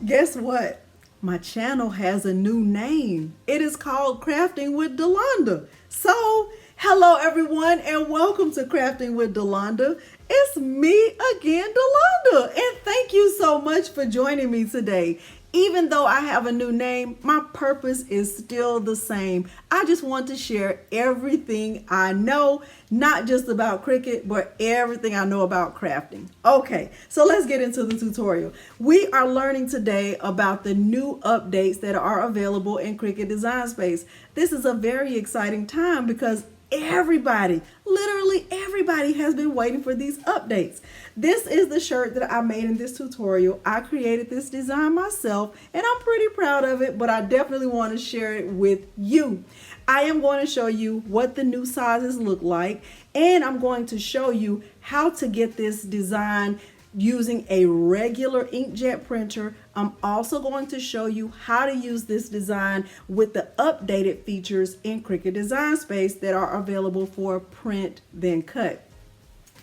Guess what? My channel has a new name. It is called Crafting with Delonda. So, hello everyone and welcome to Crafting with Delonda. It's me again, Delonda, and thank you so much for joining me today. Even though I have a new name, my purpose is still the same. I just want to share everything I know, not just about Cricut, but everything I know about crafting. Okay, so let's get into the tutorial. We are learning today about the new updates that are available in Cricut Design Space. This is a very exciting time because everybody, literally everybody, has been waiting for these updates. This is the shirt that I made in this tutorial. I created this design myself and I'm pretty proud of it, but I definitely want to share it with you. I am going to show you what the new sizes look like, and I'm going to show you how to get this design using a regular inkjet printer. I'm also going to show you how to use this design with the updated features in Cricut Design Space that are available for print then cut.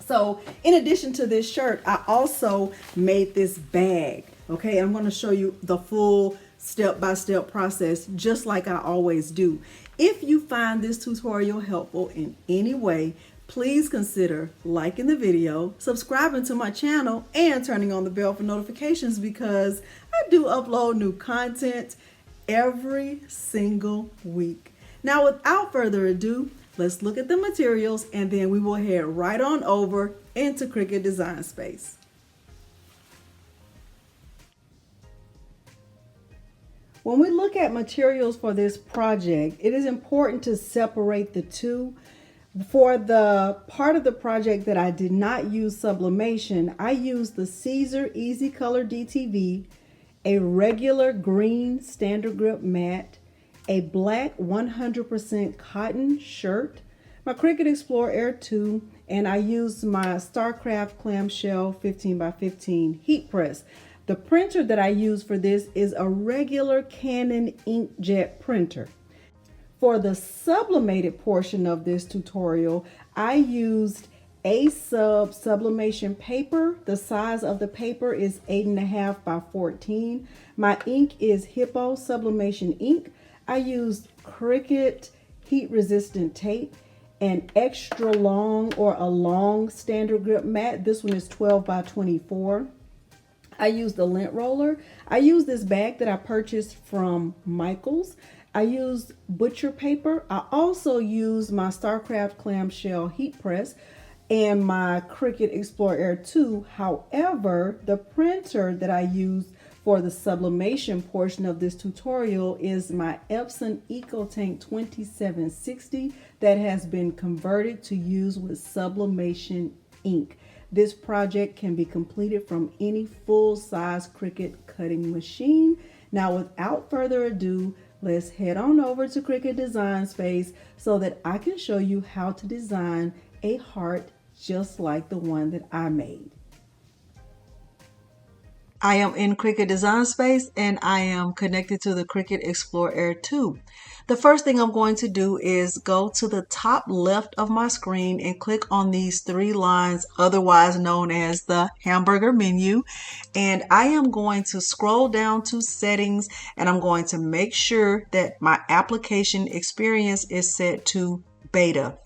So in addition to this shirt, I also made this bag. Okay, I'm going to show you the full step-by-step process just like I always do. If you find this tutorial helpful in any way, please consider liking the video, subscribing to my channel, and turning on the bell for notifications because I do upload new content every single week. Now, without further ado, let's look at the materials and then we will head right on over into Cricut Design Space. When we look at materials for this project, it is important to separate the two. For the part of the project that I did not use sublimation, I used the Caesar Easy Color DTV, a regular green standard grip mat, a black 100% cotton shirt, my Cricut Explorer Air 2, and I used my StarCraft clamshell 15x15 heat press. The printer that I use for this is a regular Canon inkjet printer. For the sublimated portion of this tutorial, I used A-Sub sublimation paper. The size of the paper is 8.5 by 14. My ink is Hippo sublimation ink. I used Cricut heat resistant tape, an extra long or a long standard grip mat. This one is 12 by 24. I used the Lint Roller. I used this bag that I purchased from Michael's. I used butcher paper. I also used my StarCraft clamshell heat press and my Cricut Explorer Air 2. However, the printer that I used for the sublimation portion of this tutorial is my Epson EcoTank 2760 that has been converted to use with sublimation ink. This project can be completed from any full-size Cricut cutting machine. Now, without further ado, let's head on over to Cricut Design Space so that I can show you how to design a heart just like the one that I made. I am in Cricut Design Space and I am connected to the Cricut Explorer Air 2. The first thing I'm going to do is go to the top left of my screen and click on these three lines, otherwise known as the hamburger menu. And I am going to scroll down to settings and I'm going to make sure that my application experience is set to beta.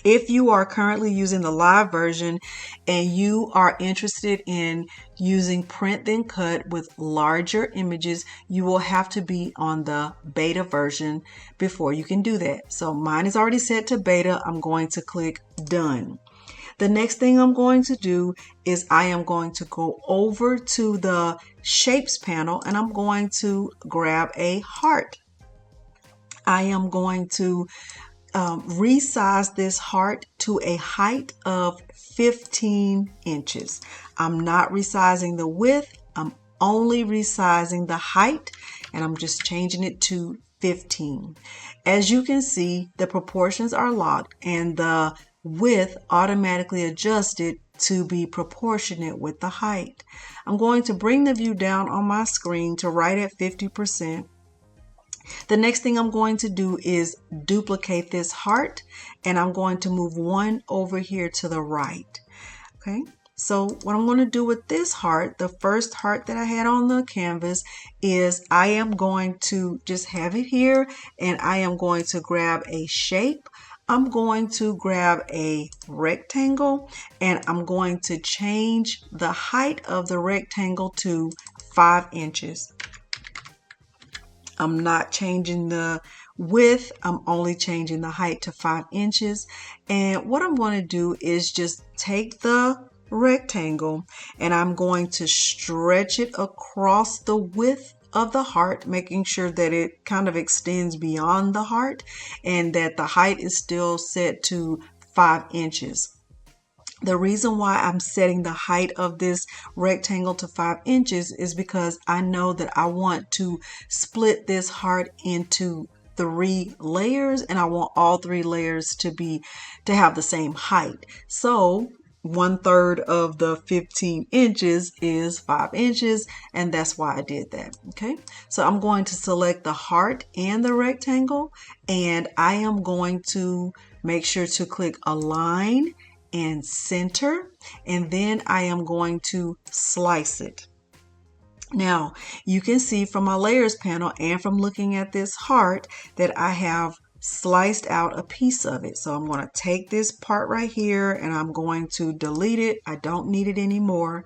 If you are currently using the live version and you are interested in using print then cut with larger images, you will have to be on the beta version before you can do that. So mine is already set to beta. I'm going to click done. The next thing I'm going to do is I am going to go over to the shapes panel and I'm going to grab a heart. I am going to resize this heart to a height of 15 inches. I'm not resizing the width, I'm only resizing the height, and I'm just changing it to 15. As you can see, the proportions are locked and the width automatically adjusted to be proportionate with the height. I'm going to bring the view down on my screen to right at 50%. The next thing I'm going to do is duplicate this heart and I'm going to move one over here to the right. Okay, So what I'm going to do with this heart, the first heart that I had on the canvas, is I am going to just have it here, and I am going to grab a shape. I'm going to grab a rectangle, and I'm going to change the height of the rectangle to 5 inches. I'm not changing the width, I'm only changing the height to 5 inches. And what I'm going to do is just take the rectangle and I'm going to stretch it across the width of the heart, making sure that it kind of extends beyond the heart and that the height is still set to 5 inches. The reason why I'm setting the height of this rectangle to 5 inches is because I know that I want to split this heart into 3 layers, and I want all 3 layers to have the same height. So 1/3 of the 15 inches is 5 inches, and that's why I did that. Okay, so I'm going to select the heart and the rectangle, and I am going to make sure to click align and center, and then I am going to slice it. Now you can see from my layers panel and from looking at this heart that I have sliced out a piece of it. So I'm going to take this part right here and I'm going to delete it. I don't need it anymore.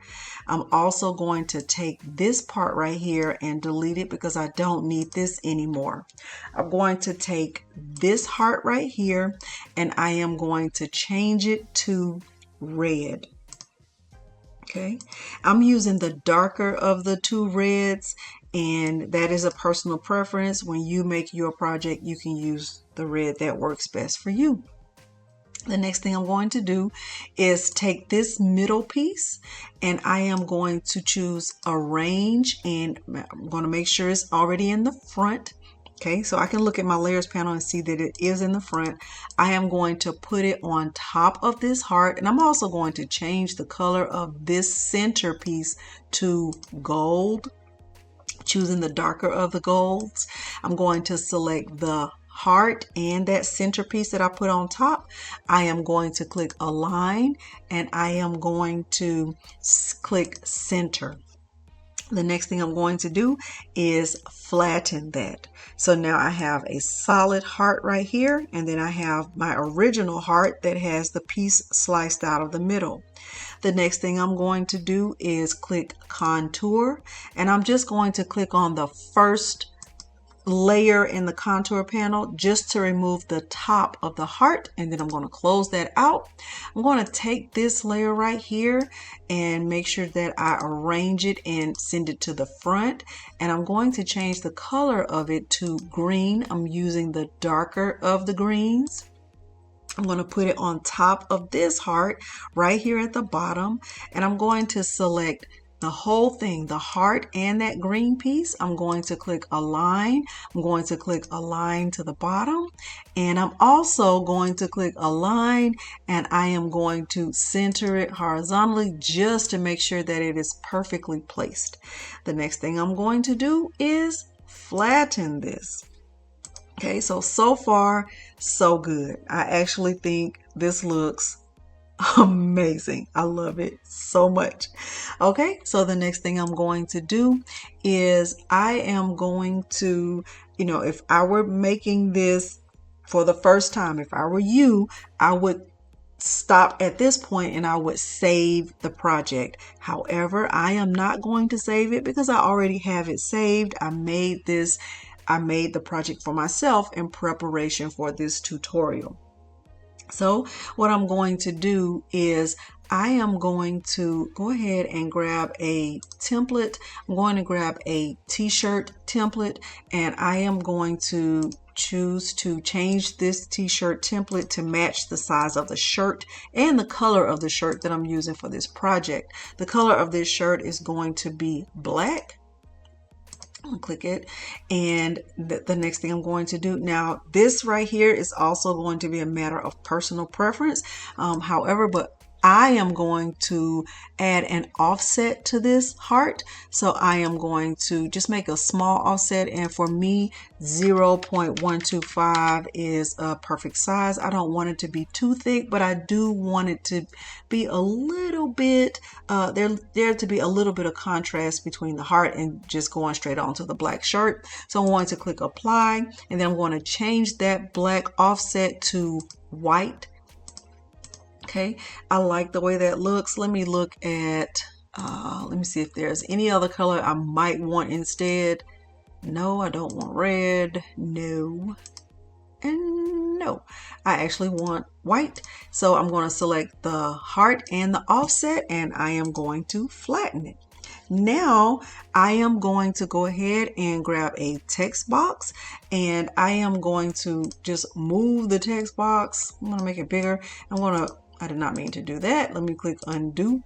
I'm also going to take this part right here and delete it because I don't need this anymore. I'm going to take this heart right here and I am going to change it to red. Okay, I'm using the darker of the 2 reds, and that is a personal preference. When you make your project, you can use the red that works best for you. The next thing I'm going to do is take this middle piece and I am going to choose arrange, and I'm going to make sure it's already in the front. Okay, so I can look at my layers panel and see that it is in the front. I am going to put it on top of this heart, and I'm also going to change the color of this centerpiece to gold, choosing the darker of the golds. I'm going to select the heart and that centerpiece that I put on top. I am going to click align and I am going to click center. The next thing I'm going to do is flatten that. So now I have a solid heart right here, and then I have my original heart that has the piece sliced out of the middle. The next thing I'm going to do is click contour, and I'm just going to click on the first layer in the contour panel just to remove the top of the heart, and then I'm going to close that out. I'm going to take this layer right here and make sure that I arrange it and send it to the front, and I'm going to change the color of it to green. I'm using the darker of the greens. I'm going to put it on top of this heart right here at the bottom, and I'm going to select the whole thing, the heart and that green piece. I'm going to click align. I'm going to click align to the bottom, and I'm also going to click align, and I am going to center it horizontally just to make sure that it is perfectly placed. The next thing I'm going to do is flatten this. Okay, so far so good. I actually think this looks amazing. I love it so much. Okay, so the next thing I'm going to do is I am going to, if I were making this for the first time, if I were you, I would stop at this point and I would save the project. However, I am not going to save it because I already have it saved. I made the project for myself in preparation for this tutorial. So what I'm going to do is I am going to go ahead and grab a template. I'm going to grab a t-shirt template, and I am going to choose to change this t-shirt template to match the size of the shirt and the color of the shirt that I'm using for this project. The color of this shirt is going to be black. I'll click it, and the next thing I'm going to do now, this right here is also going to be a matter of personal preference. However, but I am going to add an offset to this heart. So I am going to just make a small offset, and for me 0.125 is a perfect size. I don't want it to be too thick, but I do want it to be a little bit there to be a little bit of contrast between the heart and just going straight onto the black shirt. So I'm going to click apply, and then I'm going to change that black offset to white. Okay, I like the way that looks. Let me look at, let me see if there's any other color I might want instead. No, I don't want red. No, and no. I actually want white. So I'm going to select the heart and the offset, and I am going to flatten it. Now I am going to go ahead and grab a text box, and I am going to just move the text box. I'm going to make it bigger. I did not mean to do that. Let me click undo.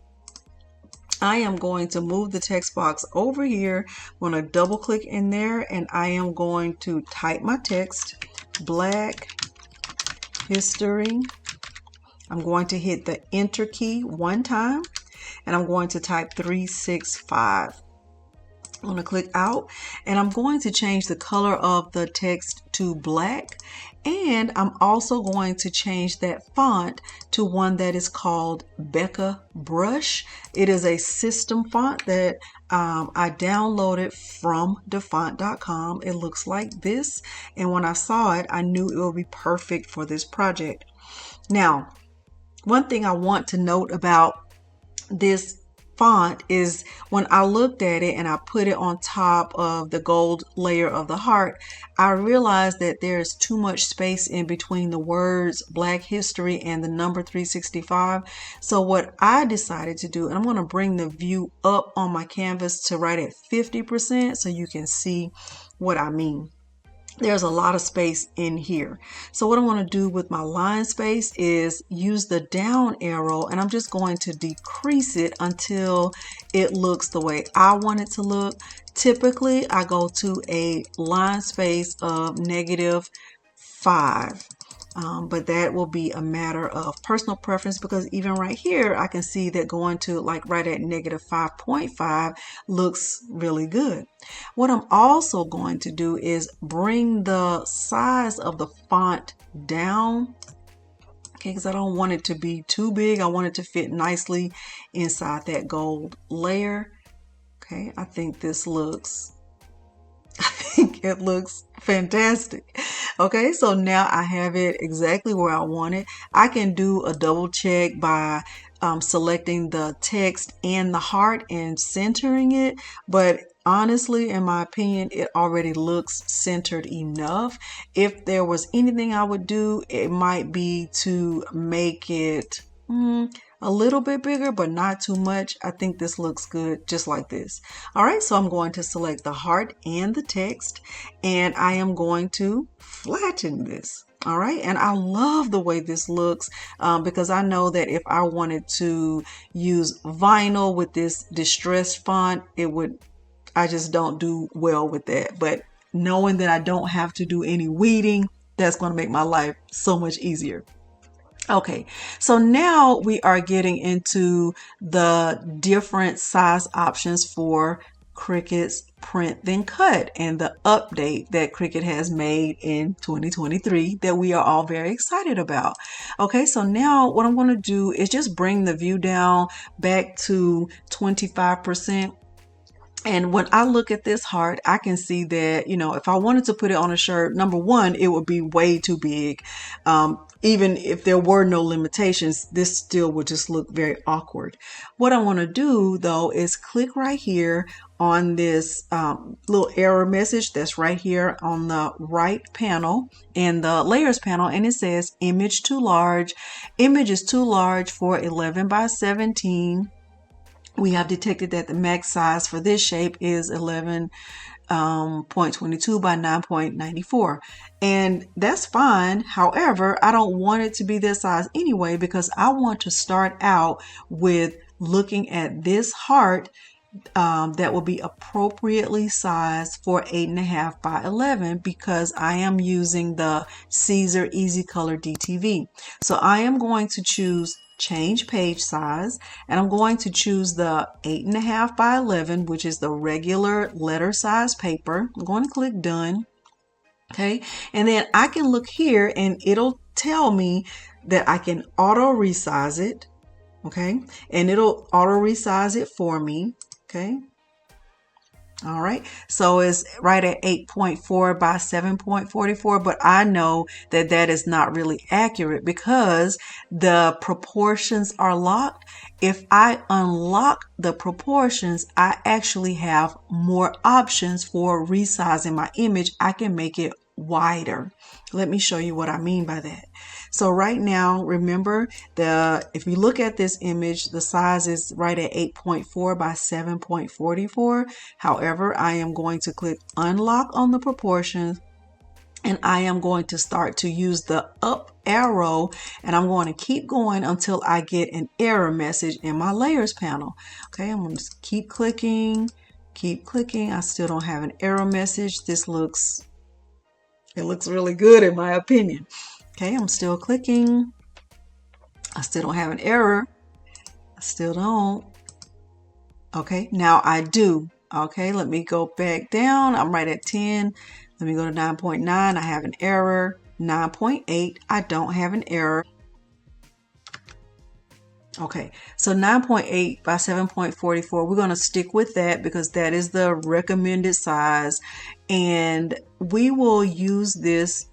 I am going to move the text box over here. I'm going to double click in there, and I am going to type my text, Black History. I'm going to hit the enter key one time, and I'm going to type 365. I'm going to click out, and I'm going to change the color of the text to black, and I'm also going to change that font to one that is called Becca Brush. It is a system font that I downloaded from dafont.com. It looks like this, and when I saw it, I knew it would be perfect for this project. Now, one thing I want to note about this font is when I looked at it and I put it on top of the gold layer of the heart, I realized that there's too much space in between the words Black History and the number 365. So what I decided to do, and I'm going to bring the view up on my canvas to right at 50% so you can see what I mean. There's a lot of space in here. So what I want to do with my line space is use the down arrow, and I'm just going to decrease it until it looks the way I want it to look. Typically, I go to a line space of -5. But that will be a matter of personal preference, because even right here, I can see that going to like right at -5.5 looks really good. What I'm also going to do is bring the size of the font down. Okay, because I don't want it to be too big. I want it to fit nicely inside that gold layer. Okay, I think it looks fantastic. Okay, so now I have it exactly where I want it. I can do a double check by selecting the text and the heart and centering it, but honestly, in my opinion, it already looks centered enough. If there was anything I would do, it might be to make it a little bit bigger, but not too much. I think this looks good just like this. All right, so I'm going to select the heart and the text, and I am going to flatten this. All right, and I love the way this looks because I know that if I wanted to use vinyl with this distressed font, I just don't do well with that. But knowing that I don't have to do any weeding, that's going to make my life so much easier. Okay, so now we are getting into the different size options for Cricut's Print Then Cut and the update that Cricut has made in 2023 that we are all very excited about. Okay, so now what I'm going to do is just bring the view down back to 25%. And when I look at this heart, I can see that, if I wanted to put it on a shirt, number one, it would be way too big. Even if there were no limitations, this still would just look very awkward. What I want to do, though, is click right here on this little error message that's right here on the right panel in the layers panel, and it says image too large. Image is too large for 11 by 17. We have detected that the max size for this shape is 11.22 by 9.94, and that's fine. However, I don't want it to be this size anyway, because I want to start out with looking at this heart that will be appropriately sized for 8.5 by 11, because I am using the Caesar Easy Color DTV. So I am going to choose change page size, and I'm going to choose the 8.5 by 11, which is the regular letter size paper. I'm going to click done. Okay, and then I can look here and it'll tell me that I can auto resize it. Okay, and it'll auto resize it for me. Okay. All right, so it's right at 8.4 by 7.44, but I know that that is not really accurate because the proportions are locked. If I unlock the proportions, I actually have more options for resizing my image. I can make it wider. Let me show you what I mean by that. So right now, remember, if you look at this image, the size is right at 8.4 by 7.44. However, I am going to click unlock on the proportions, and I am going to start to use the up arrow, and I'm going to keep going until I get an error message in my layers panel. Okay, I'm going to just keep clicking. I still don't have an error message. It looks really good in my opinion. Okay, I'm still clicking. I still don't have an error. I still don't. Okay, now I do. Okay, let me go back down. I'm right at 10. Let me go to 9.9. I have an error. 9.8. I don't have an error. Okay, so 9.8 by 7.44, we're going to stick with that because that is the recommended size, and we will use this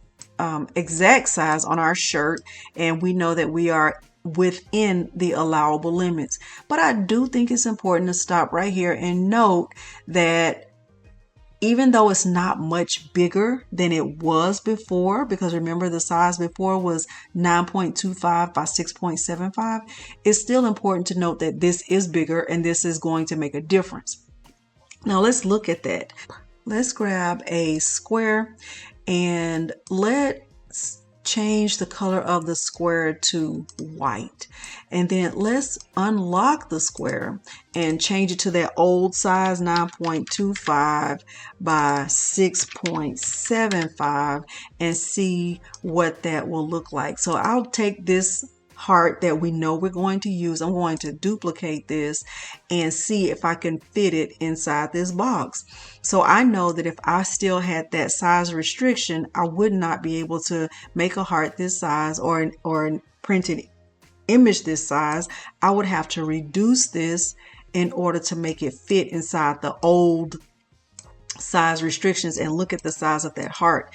exact size on our shirt, and we know that we are within the allowable limits. But I do think it's important to stop right here and note that even though it's not much bigger than it was before, because remember the size before was 9.25 by 6.75, it's still important to note that this is bigger and this is going to make a difference. Now let's look at that. Let's grab a square and let's change the color of the square to white. And then let's unlock the square and change it to that old size, 9.25 by 6.75, and see what that will look like. So I'll take this heart that we know we're going to use. I'm going to duplicate this and see if I can fit it inside this box. So I know that if I still had that size restriction, I would not be able to make a heart this size or printed image this size. I would have to reduce this in order to make it fit inside the old size restrictions. And look at the size of that heart.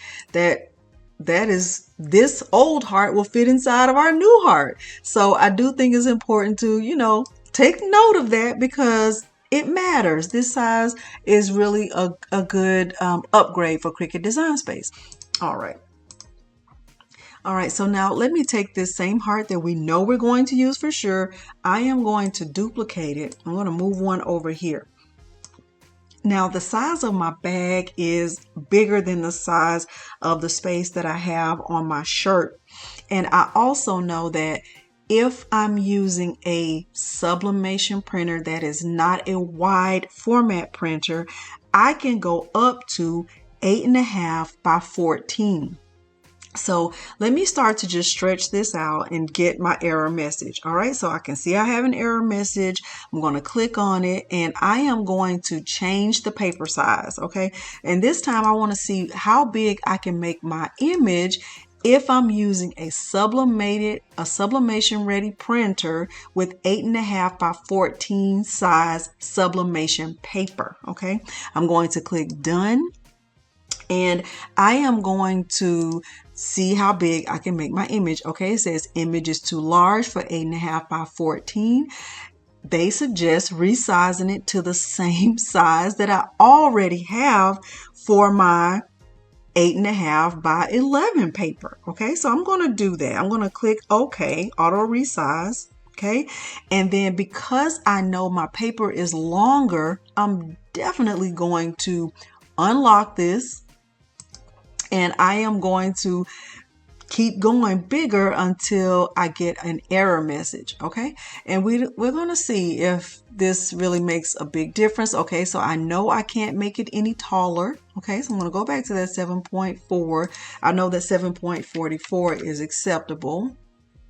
This old heart will fit inside of our new heart. So I do think it's important to, take note of that because it matters. This size is really a good upgrade for Cricut Design Space. All right. So now let me take this same heart that we know we're going to use for sure. I am going to duplicate it. I'm going to move one over here. Now the size of my bag is bigger than the size of the space that I have on my shirt. And I also know that if I'm using a sublimation printer that is not a wide format printer, I can go up to 8.5 by 14. So let me start to just stretch this out and get my error message. All right, so I can see I have an error message. I'm going to click on it and I am going to change the paper size. Okay, and this time I want to see how big I can make my image if I'm using a sublimation ready printer with 8.5 by 14 size sublimation paper. Okay, I'm going to click done. And I am going to see how big I can make my image. Okay, it says image is too large for 8.5 by 14. They suggest resizing it to the same size that I already have for my 8.5 by 11 paper. Okay, so I'm going to do that. I'm going to click OK, auto resize. Okay, and then because I know my paper is longer, I'm definitely going to unlock this. And I am going to keep going bigger until I get an error message. Okay. And we're going to see if this really makes a big difference. Okay. So I know I can't make it any taller. Okay. So I'm going to go back to that 7.4. I know that 7.44 is acceptable.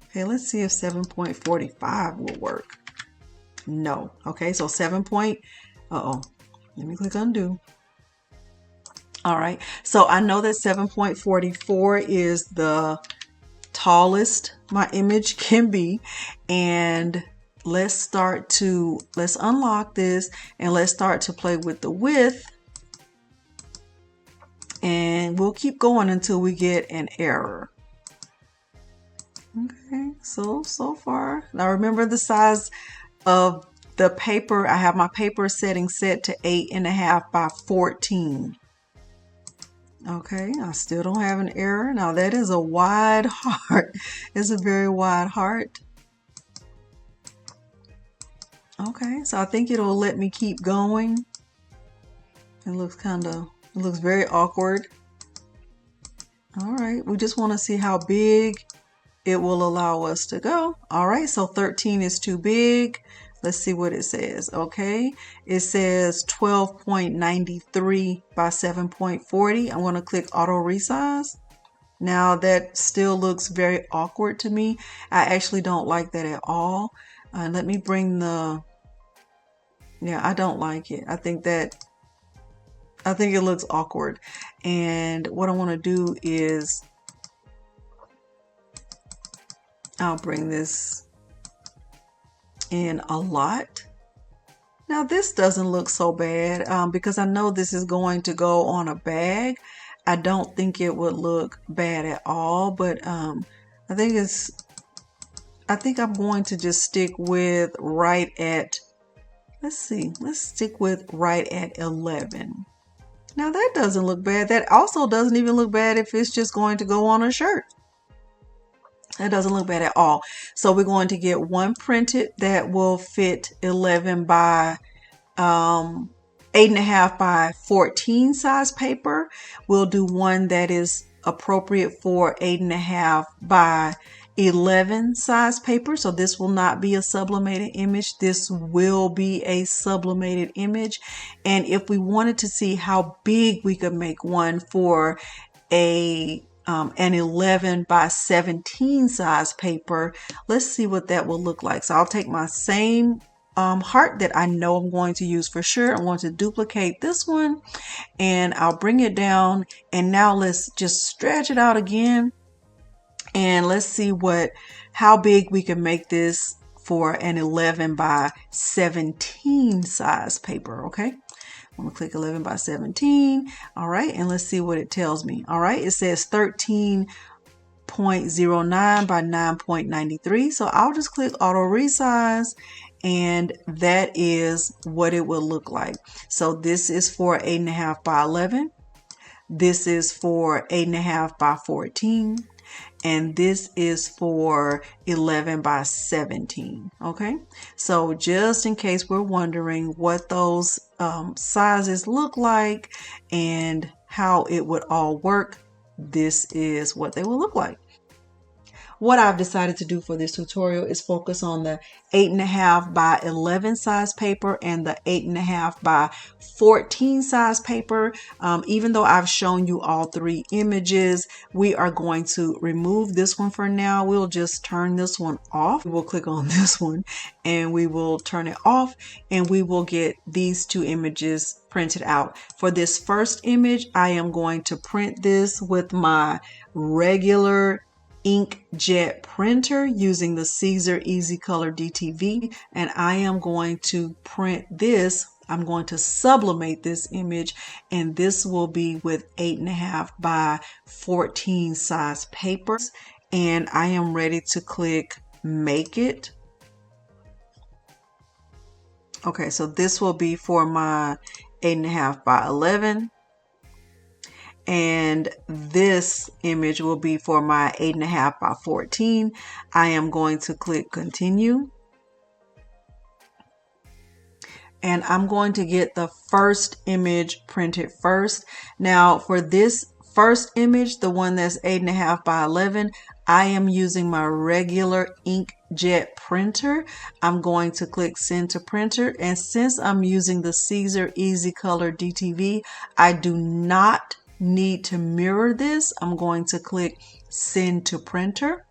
Okay, let's see if 7.45 will work. No. Okay, so 7 point, let me click undo. All right, so I know that 7.44 is the tallest my image can be, and let's unlock this and let's start to play with the width, and we'll keep going until we get an error. Okay, so far, now remember the size of the paper. I have my paper setting set to 8.5 by 14. Okay, I still don't have an error. Now that is a wide heart. It's a very wide heart. Okay, so I think it'll let me keep going. It looks very awkward. All right, we just want to see how big it will allow us to go. All right, so 13 is too big. Let's see what it says. Okay, it says 12.93 by 7.40. I'm going to click auto resize. Now that still looks very awkward to me. I actually don't like that at all. Let me bring I don't like it. I think it looks awkward. And what I want to do is I'll bring this in a lot. Now this doesn't look so bad because I know this is going to go on a bag. I don't think it would look bad at all, but I think I'm going to just stick with right at, let's stick with right at 11. Now that doesn't look bad. That also doesn't even look bad if it's just going to go on a shirt. That doesn't look bad at all. So we're going to get one printed that will fit 11 by 8.5 by 14 size paper. We'll do one that is appropriate for 8.5 by 11 size paper. So this will not be a sublimated image. This will be a sublimated image. And if we wanted to see how big we could make one for an 11 by 17 size paper, let's see what that will look like. So I'll take my same heart that I know I'm going to use for sure. I'm going to duplicate this one and I'll bring it down, and now let's just stretch it out again and let's see how big we can make this for an 11 by 17 size paper. Okay, I'm gonna click 11 by 17. All right, and let's see what it tells me. All right, it says 13.09 by 9.93. So I'll just click auto resize, and that is what it will look like. So this is for 8.5 by 11. This is for 8.5 by 14. And this is for 11 by 17. Okay, so just in case we're wondering what those sizes look like and how it would all work, this is what they will look like. What I've decided to do for this tutorial is focus on the 8.5 by 11 size paper and the 8.5 by 14 size paper. Even though I've shown you all three images, we are going to remove this one for now. We'll just turn this one off. We'll click on this one and we will turn it off, and we will get these two images printed out. For this first image, I am going to print this with my regular inkjet printer using the Caesar Easy Color DTV, and I am going to print this. I'm going to sublimate this image, and this will be with 8.5 by 14 size papers, and I am ready to click make it. Okay, so this will be for my 8.5 by 11. And this image will be for my 8.5 by 14. I am going to click continue. And I'm going to get the first image printed first. Now for this first image, the one that's 8.5 by 11, I am using my regular inkjet printer. I'm going to click send to printer. And since I'm using the Caesar Easy Color DTV, I do not need to mirror this. I'm going to click send to printer.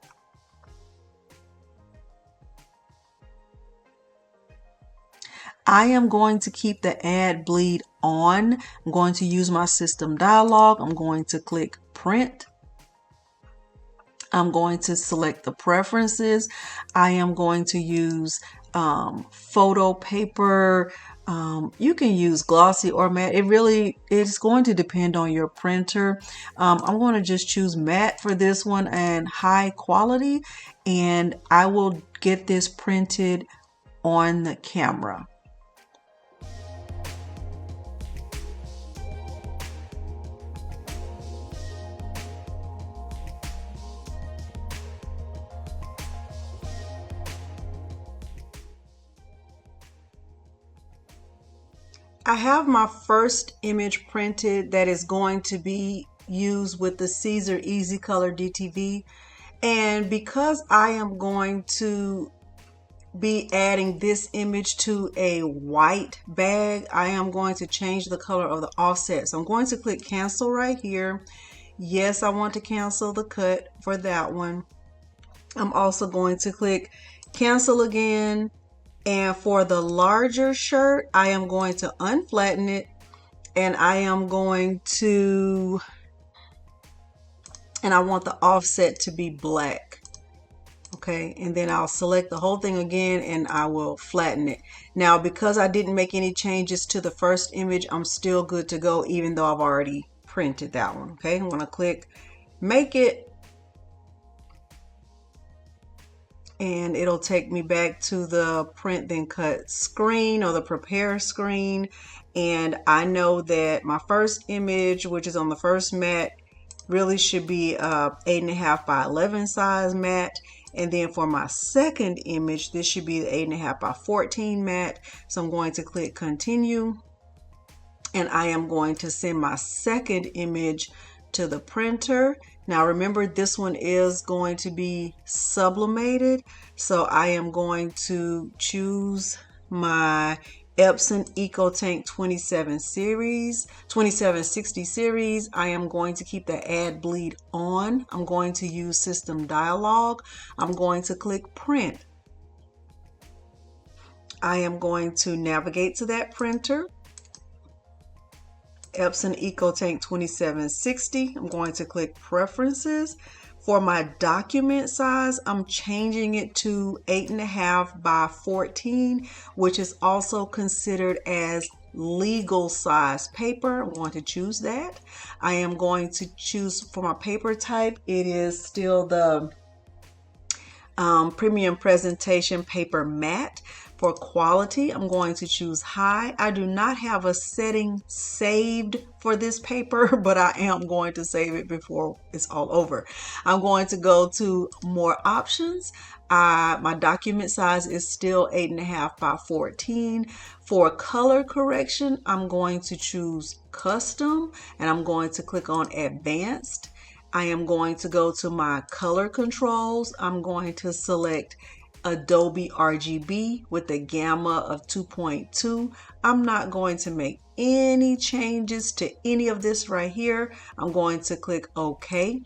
I am going to keep the add bleed on. I'm going to use my system dialog. I'm going to click print. I'm going to select the preferences. I am going to use photo paper. You can use glossy or matte. It's going to depend on your printer. I'm going to just choose matte for this one and high quality, and I will get this printed on the camera. I have my first image printed that is going to be used with the Caesar Easy Color DTV. And because I am going to be adding this image to a white bag, I am going to change the color of the offset. So I'm going to click cancel right here. Yes, I want to cancel the cut for that one. I'm also going to click cancel again. And for the larger shirt, I am going to unflatten it, and I want the offset to be black. Okay, and then I'll select the whole thing again and I will flatten it. Now, because I didn't make any changes to the first image, I'm still good to go, even though I've already printed that one. Okay, I'm going to click make it. And it'll take me back to the print then cut screen, or the prepare screen. And I know that my first image, which is on the first mat, really should be 8.5 by 11 size mat. And then for my second image, this should be the 8.5 by 14 mat. So I'm going to click continue. And I am going to send my second image to the printer. Now remember, this one is going to be sublimated, so I am going to choose my Epson EcoTank 2760 series. I am going to keep the add bleed on. I'm going to use system dialog. I'm going to click print. I am going to navigate to that printer. Epson EcoTank 2760. I'm going to click preferences. For my document size, I'm changing it to 8.5 by 14, which is also considered as legal size paper. I'm going to choose that. I am going to choose for my paper type. It is still the premium presentation paper matte. For quality, I'm going to choose high. I do not have a setting saved for this paper, but I am going to save it before it's all over. I'm going to go to more options. My document size is still 8.5 by 14. For color correction, I'm going to choose custom, and I'm going to click on advanced. I am going to go to my color controls. I'm going to select Adobe RGB with a gamma of 2.2. I'm not going to make any changes to any of this right here. I'm going to click OK.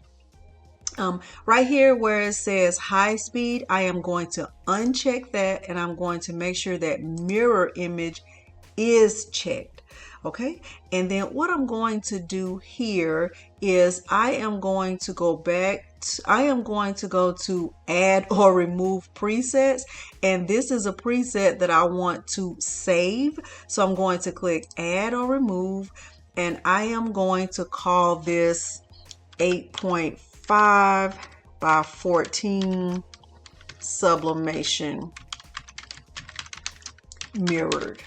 Right here where it says high speed, I am going to uncheck that, and I'm going to make sure that mirror image is checked. Okay, and then what I'm going to do here is I am going to go to add or remove presets, and this is a preset that I want to save. So I'm going to click add or remove, and I am going to call this 8.5 by 14 sublimation mirrored.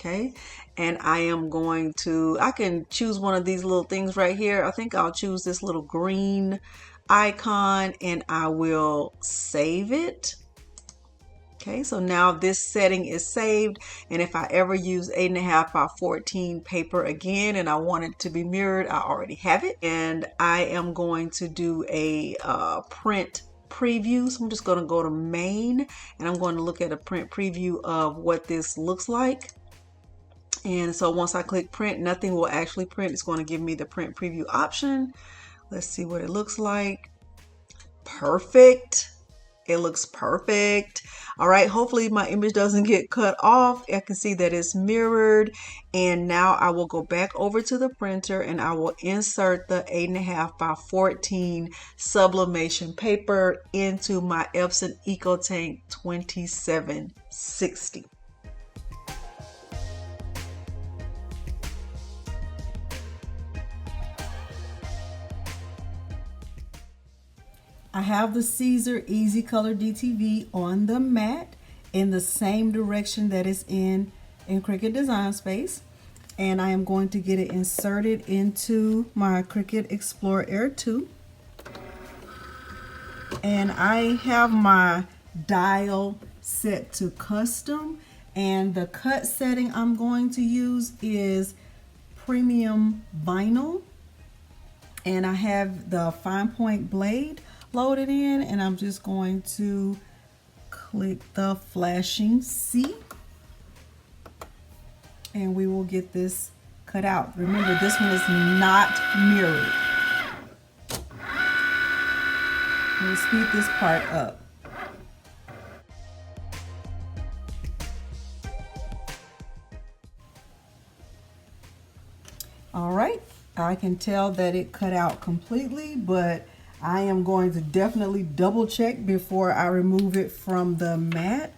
Okay, and I can choose one of these little things right here. I think I'll choose this little green icon, and I will save it. Okay, so now this setting is saved, and if I ever use 8.5 by 14 paper again and I want it to be mirrored, I already have it. And I am going to do a print preview. So I'm just going to go to main, and I'm going to look at a print preview of what this looks like. And so once I click print, nothing will actually print. It's going to give me the print preview option. Let's see what it looks like. Perfect. It looks perfect. All right, hopefully my image doesn't get cut off. I can see that it's mirrored. And now I will go back over to the printer and I will insert the 8.5 by 14 sublimation paper into my Epson EcoTank 2760. I have the Caesar Easy Color DTV on the mat in the same direction that it's in Cricut Design Space. And I am going to get it inserted into my Cricut Explorer Air 2. And I have my dial set to custom. And the cut setting I'm going to use is premium vinyl. And I have the fine point blade loaded in, and I'm just going to click the flashing C and we will get this cut out. Remember, this one is not mirrored. We'll speed this part up. All right, I can tell that it cut out completely, but I am going to definitely double check before I remove it from the mat.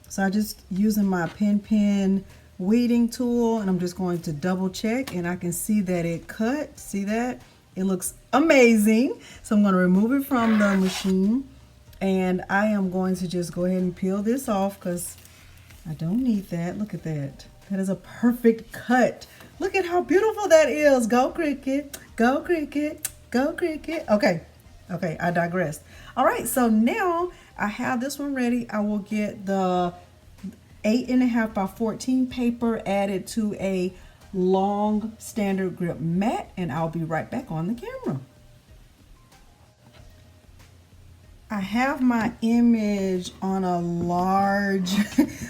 So I just using my pen weeding tool, and I'm just going to double check, and I can see that it cut. See that? It looks amazing. So I'm going to remove it from the machine, and I am going to just go ahead and peel this off because I don't need that. Look at that. That is a perfect cut. Look at how beautiful that is. Go Cricut, go Cricut, go Cricut. Okay, I digress. All right, so now I have this one ready. I will get the 8.5 by 14 paper added to a long standard grip mat, and I'll be right back on the camera. I have my image on a large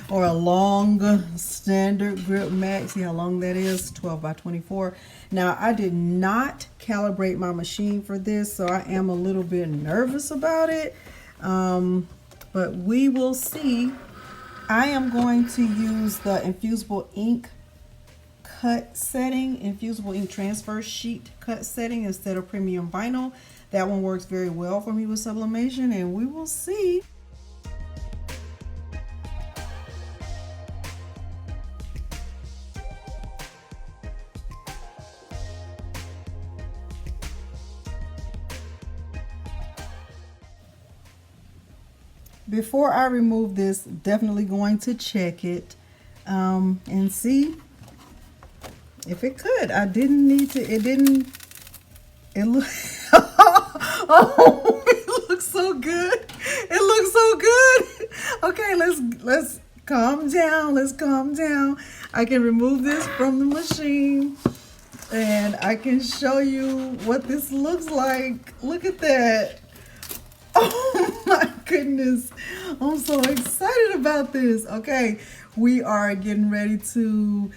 or a long standard grip mat. See how long that is? 12 by 24. Now, I did not calibrate my machine for this, so I am a little bit nervous about it. But we will see. I am going to use the infusible ink cut setting, infusible ink transfer sheet cut setting instead of premium vinyl. That one works very well for me with sublimation, and we will see. Before I remove this, definitely going to check it and see if it could. I didn't need to, it didn't, it looks, oh, it looks so good. It looks so good. Okay, let's calm down. Let's calm down. I can remove this from the machine and I can show you what this looks like. Look at that. Oh my goodness. I'm so excited about this. Okay, we are getting ready to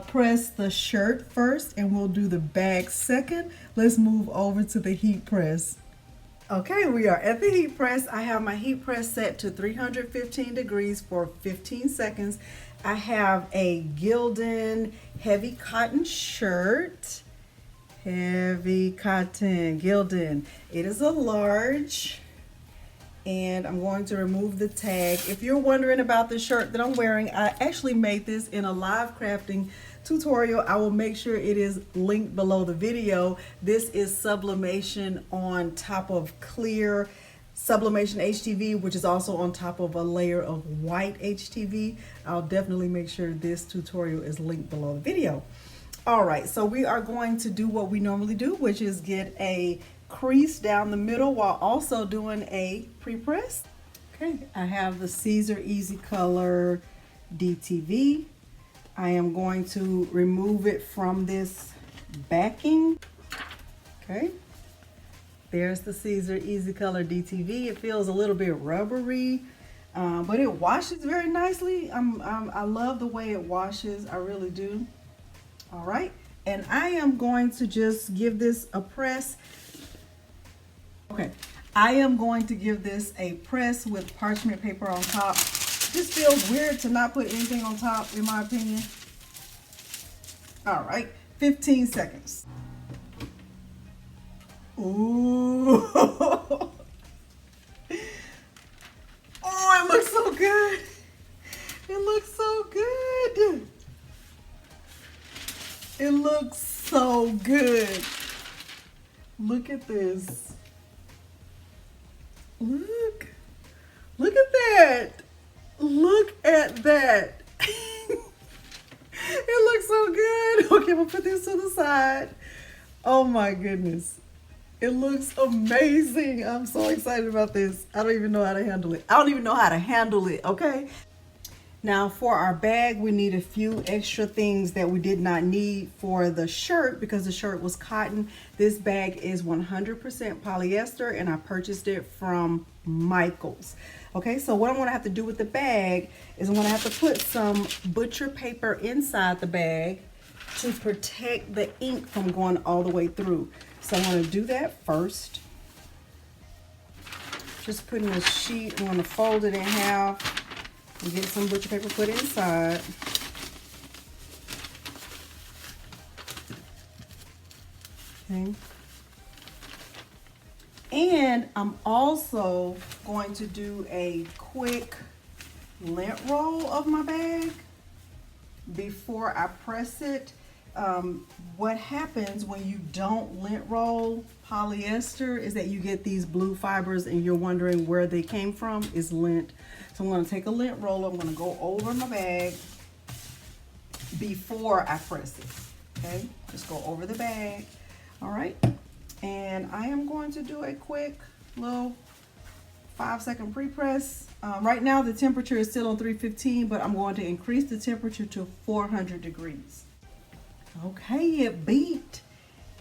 press the shirt first, and we'll do the bag second. Let's move over to the heat press. Okay, we are at the heat press. I have my heat press set to 315 degrees for 15 seconds. I have a Gildan heavy cotton shirt. Heavy cotton, Gildan. It is a large. And I'm going to remove the tag. If you're wondering about the shirt that I'm wearing, I actually made this in a live crafting tutorial. I will make sure it is linked below the video. This is sublimation on top of clear sublimation HTV, which is also on top of a layer of white HTV. I'll definitely make sure this tutorial is linked below the video. All right, so we are going to do what we normally do, which is get a crease down the middle while also doing a pre-press. Okay, I have the Caesar Easy Color DTV. I am going to remove it from this backing. Okay, there's the Caesar Easy Color DTV. It feels a little bit rubbery, but it washes very nicely. I love the way it washes, I really do. All right, and I am going to just give this a press. Okay, I am going to give this a press with parchment paper on top. This feels weird to not put anything on top, in my opinion. All right, 15 seconds. Ooh. Oh, it looks so good. It looks so good. It looks so good. Look at this. Look. Look at that. Look at that. It looks so good. Okay, we'll put this to the side. Oh my goodness. It looks amazing. I'm so excited about this. I don't even know how to handle it. I don't even know how to handle it, okay? Now for our bag, we need a few extra things that we did not need for the shirt because the shirt was cotton. This bag is 100% polyester and I purchased it from Michael's. Okay, so what I'm gonna have to do with the bag is I'm gonna have to put some butcher paper inside the bag to protect the ink from going all the way through. So I'm gonna do that first. Just putting a sheet, I'm gonna fold it in half and get some butcher paper put inside. Okay. And I'm also going to do a quick lint roll of my bag before I press it. What happens when you don't lint roll polyester is that you get these blue fibers and you're wondering where they came from. Is lint. So I'm going to take a lint roller, I'm going to go over my bag before I press it. Okay, just go over the bag. All right, and I am going to do a quick little 5-second pre-press. Right now the temperature is still on 315, but I'm going to increase the temperature to 400 degrees. Okay, it beat.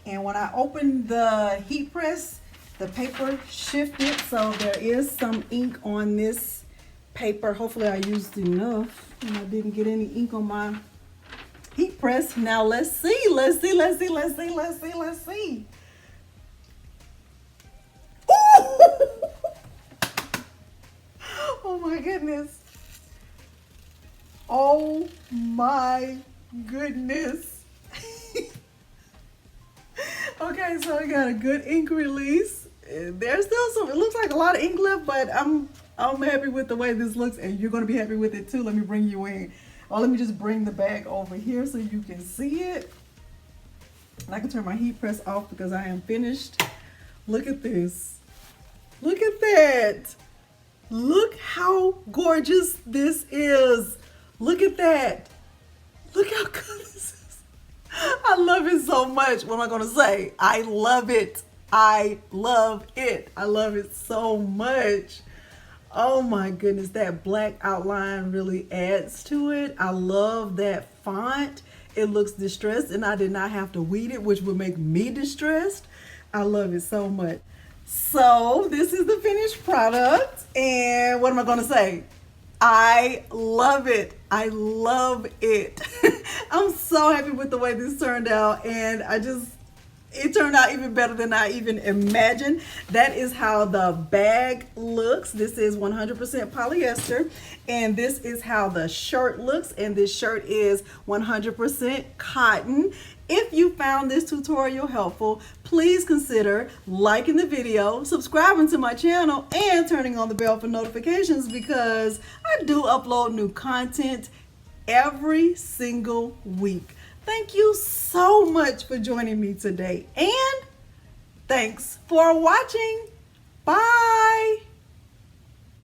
And when I opened the heat press, the paper shifted, so there is some ink on this paper. Hopefully I used enough and I didn't get any ink on my heat press. Now let's see, let's see. Ooh! Oh my goodness. Oh my goodness. Okay, so I got a good ink release. There's still some, it looks like a lot of ink left, but I'm happy with the way this looks and you're gonna be happy with it too. Let me bring you in. Oh, let me just bring the bag over here so you can see it. And I can turn my heat press off because I am finished. Look at this. Look at that. Look how gorgeous this is. Look at that. Look how good this is. I love it so much. What am I gonna say? I love it. I love it. I love it so much. Oh my goodness, that black outline really adds to it. I love that font. It looks distressed and I did not have to weed it, which would make me distressed. I love it so much. So this is the finished product and what am I gonna say? I love it. I love it. I'm so happy with the way this turned out and it turned out even better than I even imagined. That is how the bag looks. This is 100% polyester and this is how the shirt looks, and this shirt is 100% cotton. If you found this tutorial helpful, please consider liking the video, subscribing to my channel, and turning on the bell for notifications because I do upload new content every single week. Thank you so much for joining me today, and thanks for watching. Bye.